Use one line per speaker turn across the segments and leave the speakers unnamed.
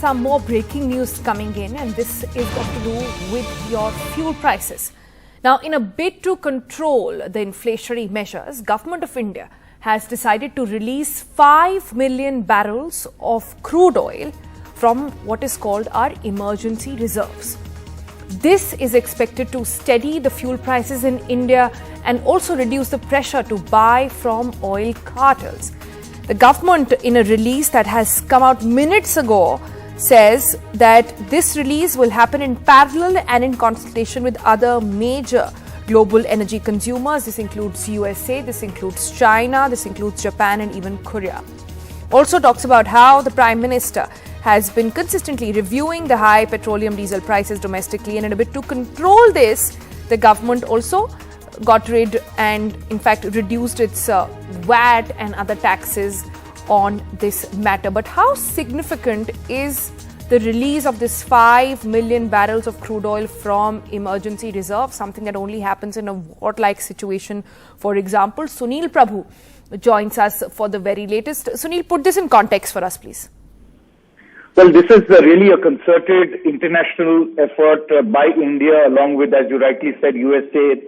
some more breaking news coming in, and this is got to do with your fuel prices. Now, in a bid to control the inflationary measures, Government of India has decided to release 5 million barrels of crude oil from what is called our emergency reserves. This is expected to steady the fuel prices in India and also reduce the pressure to buy from oil cartels. The government, in a release that has come out minutes ago, says that this release will happen in parallel and in consultation with other major global energy consumers. This includes USA, this includes China, this includes Japan and even Korea. Also talks about how the Prime Minister has been consistently reviewing the high petroleum diesel prices domestically, and in a bit to control this, the government also got rid and in fact reduced its VAT and other taxes on this matter. But how significant is the release of this 5 million barrels of crude oil from emergency reserve, something that only happens in a war-like situation? For example, Sunil Prabhu joins us for the very latest. Sunil, put this in context for us, please.
Well, this is really a concerted international effort by India, along with, as you rightly said, USA,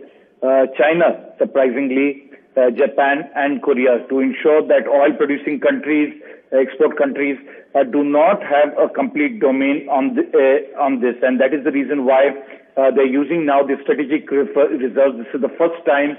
China, surprisingly, Japan and Korea, to ensure that oil-producing countries, export countries, do not have a complete domain on this. And that is the reason why they're using now the strategic reserves. This is the first time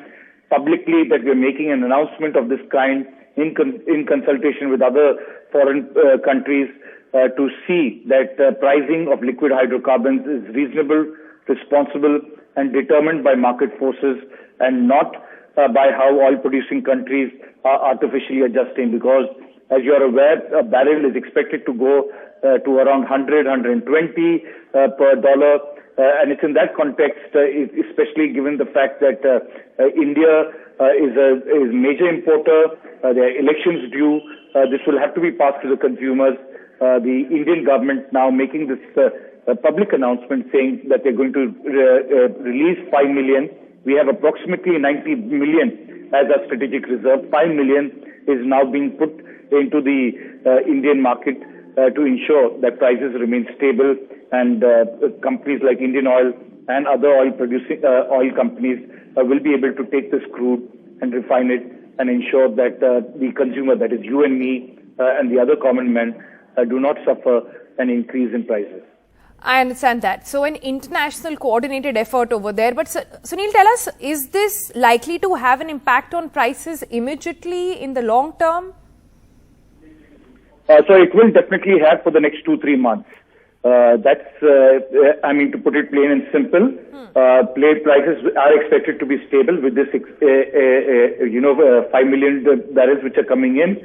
publicly that we're making an announcement of this kind in consultation with other foreign countries to see that pricing of liquid hydrocarbons is reasonable, responsible, and determined by market forces and not by how oil-producing countries are artificially adjusting. Because, as you are aware, a barrel is expected to go to around 100, 120 per dollar. And it's in that context, especially given the fact that India is a major importer, there are elections due, this will have to be passed to the consumers. The Indian government now making this public announcement saying that they're going to release 5 million. We have approximately 90 million as a strategic reserve. 5 million is now being put into the Indian market to ensure that prices remain stable, and companies like Indian Oil and other oil companies will be able to take this crude and refine it and ensure that the consumer, that is you and me and the other common men, do not suffer an increase in prices.
I understand that. So an international coordinated effort over there. But Sunil, tell us, is this likely to have an impact on prices immediately in the long term?
So it will definitely have for the next 2-3 months. To put it plain and simple, prices are expected to be stable with this, 5 million barrels which are coming in.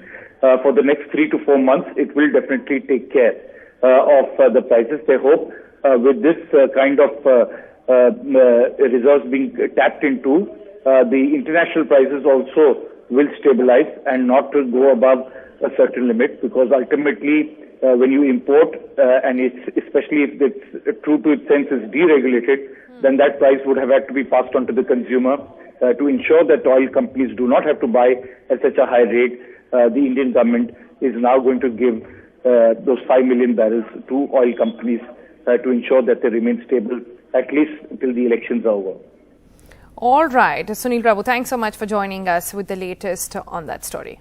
For the next 3 to 4 months, it will definitely take care of the prices. They hope with this kind of reserves being tapped into, the international prices also will stabilize and not to go above a certain limit, because ultimately when you import and it's especially if it's true to its sense is deregulated, then that price would have had to be passed on to the consumer to ensure that oil companies do not have to buy at such a high rate. The Indian government is now going to give those 5 million barrels to oil companies to ensure that they remain stable at least until the elections are over.
All right. Sunil Prabhu, thanks so much for joining us with the latest on that story.